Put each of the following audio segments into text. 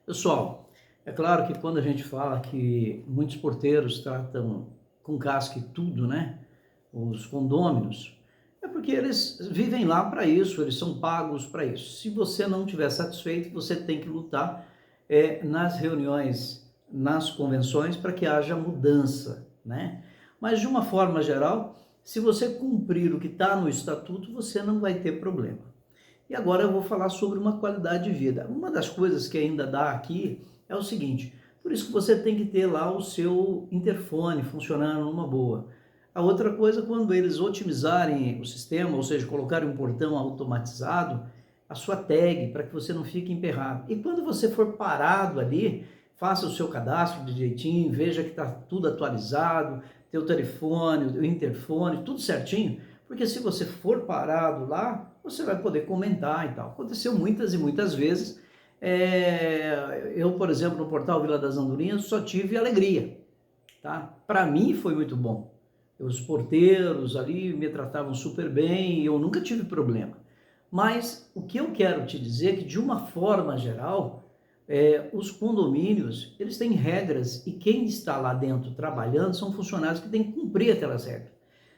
Pessoal, é claro que quando a gente fala que muitos porteiros tratam com casca e tudo, né? Os condôminos, é porque eles vivem lá para isso, eles são pagos para isso. Se você não estiver satisfeito, você tem que lutar nas reuniões, nas convenções, para que haja mudança, né? Mas de uma forma geral, se você cumprir o que está no estatuto, você não vai ter problema. E agora eu vou falar sobre uma qualidade de vida. Uma das coisas que ainda dá aqui é o seguinte: por isso que você tem que ter lá o seu interfone funcionando numa boa. A outra coisa, quando eles otimizarem o sistema, ou seja, colocarem um portão automatizado, a sua tag, para que você não fique emperrado. E quando você for parado ali, faça o seu cadastro direitinho, veja que está tudo atualizado, teu telefone, o interfone, tudo certinho, porque se você for parado lá, você vai poder comentar e tal. Aconteceu muitas e muitas vezes. Eu, por exemplo, no portal Vila das Andorinhas, só tive alegria, tá? Para mim foi muito bom. Os porteiros ali me tratavam super bem e eu nunca tive problema. Mas o que eu quero te dizer é que, de uma forma geral, os condomínios, eles têm regras e quem está lá dentro trabalhando são funcionários que têm que cumprir aquelas regras.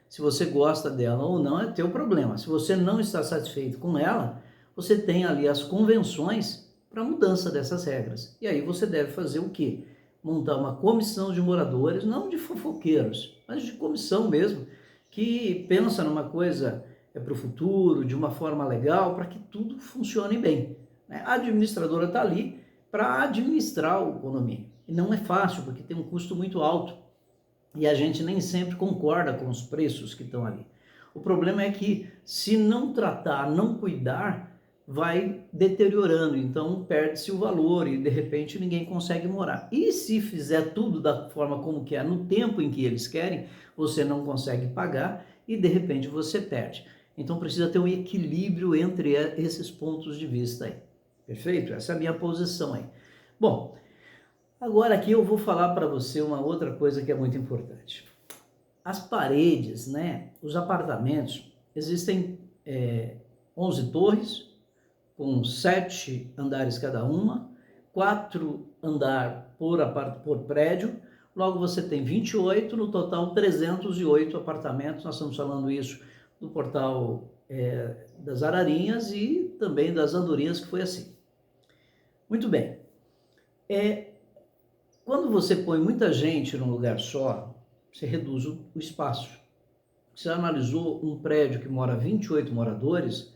Se você gosta dela ou não, é teu problema. Se você não está satisfeito com ela, você tem ali as convenções para mudança dessas regras. E aí você deve fazer o quê? Montar uma comissão de moradores, não de fofoqueiros, mas de comissão mesmo, que pensa numa coisa para o futuro, de uma forma legal, para que tudo funcione bem. A administradora está ali para administrar o condomínio. E não é fácil, porque tem um custo muito alto e a gente nem sempre concorda com os preços que estão ali. O problema é que, se não tratar, não cuidar, vai deteriorando, então perde-se o valor e de repente ninguém consegue morar. E se fizer tudo da forma como quer, no tempo em que eles querem, você não consegue pagar e de repente você perde. Então precisa ter um equilíbrio entre esses pontos de vista aí. Perfeito? Essa é a minha posição aí. Bom, agora aqui eu vou falar para você uma outra coisa que é muito importante. As paredes, né? Os apartamentos, existem 11 torres, com 7 andares cada uma, 4 andares por prédio, logo você tem 28, no total 308 apartamentos. Nós estamos falando isso do portal das Ararinhas e também das Andorinhas, que foi assim. Muito bem. Quando você põe muita gente num lugar só, você reduz o espaço. Você analisou um prédio que mora 28 moradores,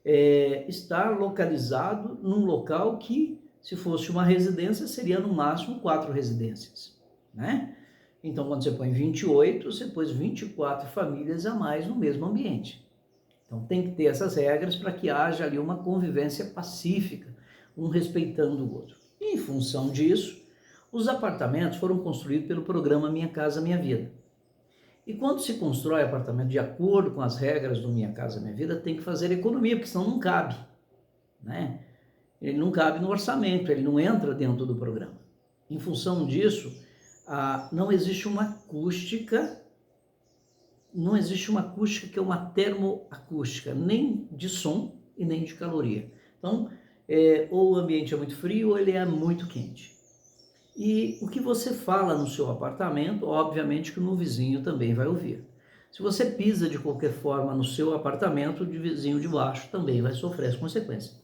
está localizado num local que, se fosse uma residência, seria no máximo 4 residências, né? Então, quando você põe 28, você pôs 24 famílias a mais no mesmo ambiente. Então, tem que ter essas regras para que haja ali uma convivência pacífica, um respeitando o outro. E, em função disso, os apartamentos foram construídos pelo programa Minha Casa Minha Vida. E quando se constrói apartamento de acordo com as regras do Minha Casa Minha Vida, tem que fazer economia, porque senão não cabe, né? Ele não cabe no orçamento, ele não entra dentro do programa. Em função disso, não existe uma acústica que é uma termoacústica, nem de som e nem de caloria. Então, ou o ambiente é muito frio ou ele é muito quente. E o que você fala no seu apartamento, obviamente que no vizinho também vai ouvir. Se você pisa de qualquer forma no seu apartamento, o vizinho de baixo também vai sofrer as consequências.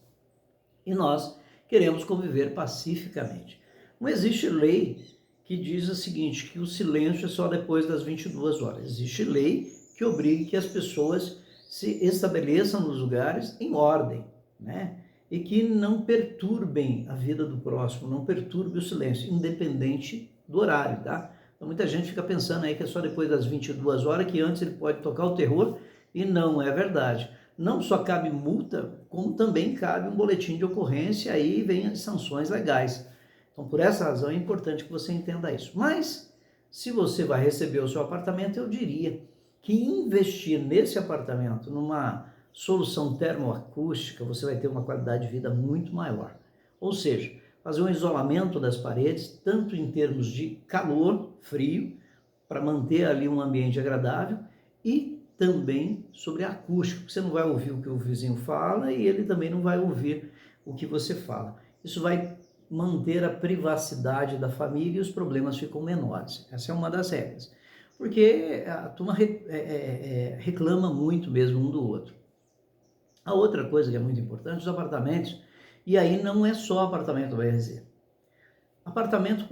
E nós queremos conviver pacificamente. Não existe lei que diz o seguinte, que o silêncio é só depois das 22 horas. Existe lei que obrigue que as pessoas se estabeleçam nos lugares em ordem, né? E que não perturbem a vida do próximo, não perturbe o silêncio, independente do horário, tá? Então muita gente fica pensando aí que é só depois das 22 horas, que antes ele pode tocar o terror, e não é verdade. Não só cabe multa, como também cabe um boletim de ocorrência, aí vem as sanções legais. Então, por essa razão, é importante que você entenda isso. Mas, se você vai receber o seu apartamento, eu diria que investir nesse apartamento, numa solução termoacústica, você vai ter uma qualidade de vida muito maior. Ou seja, fazer um isolamento das paredes, tanto em termos de calor, frio, para manter ali um ambiente agradável, e também sobre a acústica, porque você não vai ouvir o que o vizinho fala e ele também não vai ouvir o que você fala. Isso vai manter a privacidade da família e os problemas ficam menores. Essa é uma das regras. Porque a turma reclama muito mesmo um do outro. A outra coisa que é muito importante, os apartamentos, e aí não é só apartamento do BRZ. Apartamento,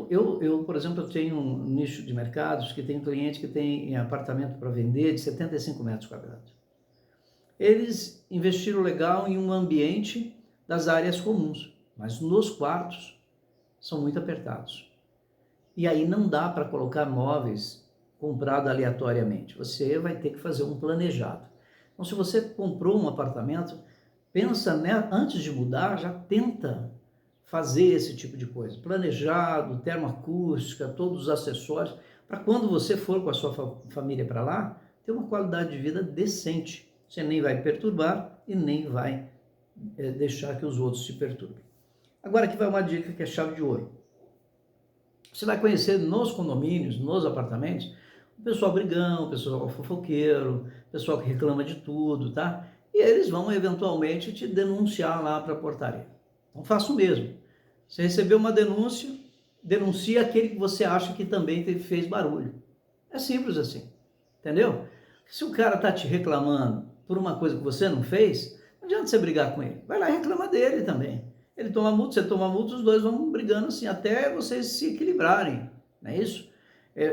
por exemplo, eu tenho um nicho de mercados que tem cliente que tem apartamento para vender de 75 metros quadrados. Eles investiram legal em um ambiente das áreas comuns, mas nos quartos são muito apertados. E aí não dá para colocar móveis comprados aleatoriamente. Você vai ter que fazer um planejado. Então, se você comprou um apartamento, pensa, né, antes de mudar, já tenta fazer esse tipo de coisa. Planejado, termoacústica, todos os acessórios, para quando você for com a sua família para lá, ter uma qualidade de vida decente. Você nem vai perturbar e nem vai deixar que os outros se perturbem. Agora aqui vai uma dica que é chave de ouro. Você vai conhecer nos condomínios, nos apartamentos, o pessoal brigão, o pessoal fofoqueiro, o pessoal que reclama de tudo, tá? E eles vão eventualmente te denunciar lá para a portaria. Então faça o mesmo. Você recebeu uma denúncia, denuncia aquele que você acha que também fez barulho. É simples assim, entendeu? Se o cara está te reclamando por uma coisa que você não fez, não adianta você brigar com ele. Vai lá e reclama dele também. Ele toma multa, você toma multa, os dois vão brigando assim, até vocês se equilibrarem, não é isso?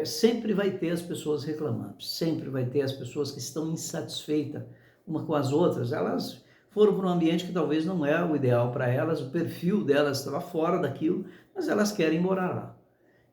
Sempre vai ter as pessoas reclamando, sempre vai ter as pessoas que estão insatisfeitas uma com as outras. Elas foram para um ambiente que talvez não é o ideal para elas, o perfil delas estava fora daquilo, mas elas querem morar lá.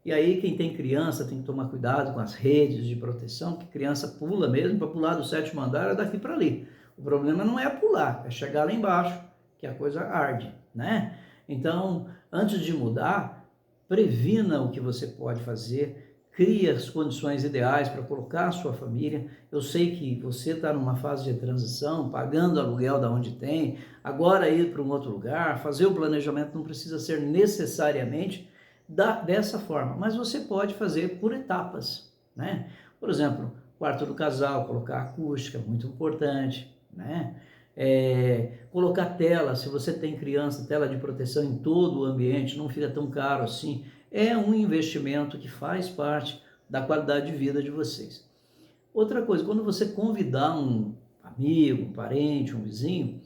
E aí quem tem criança tem que tomar cuidado com as redes de proteção, que criança pula mesmo, para pular do 7º andar é daqui para ali. O problema não é pular, é chegar lá embaixo, que a coisa arde, né? Então, antes de mudar, previna o que você pode fazer, crie as condições ideais para colocar a sua família. Eu sei que você está numa fase de transição, pagando aluguel da onde tem, agora ir para um outro lugar, fazer o planejamento não precisa ser necessariamente dessa forma, mas você pode fazer por etapas, né? Por exemplo, quarto do casal, colocar acústica, muito importante, né? Colocar tela, se você tem criança, tela de proteção em todo o ambiente, não fica tão caro assim, é um investimento que faz parte da qualidade de vida de vocês. Outra coisa, quando você convidar um amigo, um parente, um vizinho,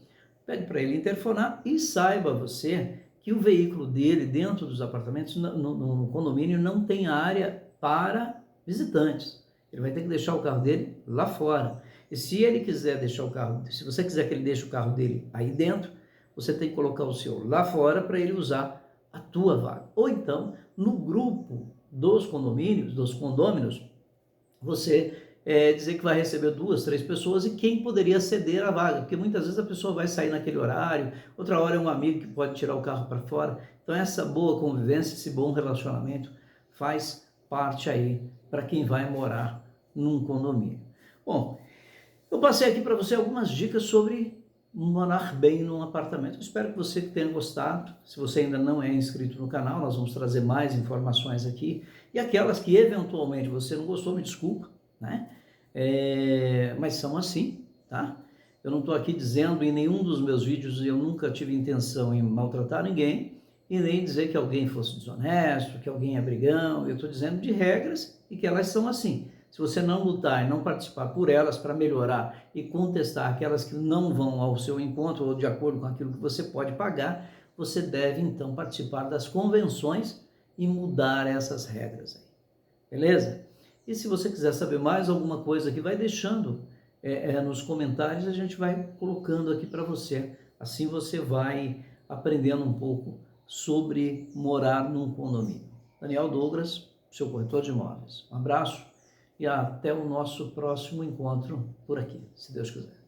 pede para ele interfonar e saiba você que o veículo dele dentro dos apartamentos, no condomínio, não tem área para visitantes. Ele vai ter que deixar o carro dele lá fora. E se ele quiser deixar o carro, se você quiser que ele deixe o carro dele aí dentro, você tem que colocar o seu lá fora para ele usar a tua vaga. Ou então, no grupo dos condomínios, dos condôminos, você dizer que vai receber 2, 3 pessoas e quem poderia ceder a vaga, porque muitas vezes a pessoa vai sair naquele horário, outra hora é um amigo que pode tirar o carro para fora. Então essa boa convivência, esse bom relacionamento faz parte aí para quem vai morar num condomínio. Bom, eu passei aqui para você algumas dicas sobre morar bem num apartamento. Eu espero que você tenha gostado. Se você ainda não é inscrito no canal, nós vamos trazer mais informações aqui. E aquelas que eventualmente você não gostou, me desculpa, né? Mas são assim, tá? Eu não estou aqui dizendo em nenhum dos meus vídeos, eu nunca tive intenção em maltratar ninguém e nem dizer que alguém fosse desonesto, que alguém é brigão. Eu estou dizendo de regras e que elas são assim. Se você não lutar e não participar por elas para melhorar e contestar aquelas que não vão ao seu encontro ou de acordo com aquilo que você pode pagar, você deve então participar das convenções e mudar essas regras aí. Beleza? E se você quiser saber mais alguma coisa aqui, vai deixando nos comentários, a gente vai colocando aqui para você. Assim você vai aprendendo um pouco sobre morar num condomínio. Daniel Douglas, seu corretor de imóveis. Um abraço e até o nosso próximo encontro por aqui, se Deus quiser.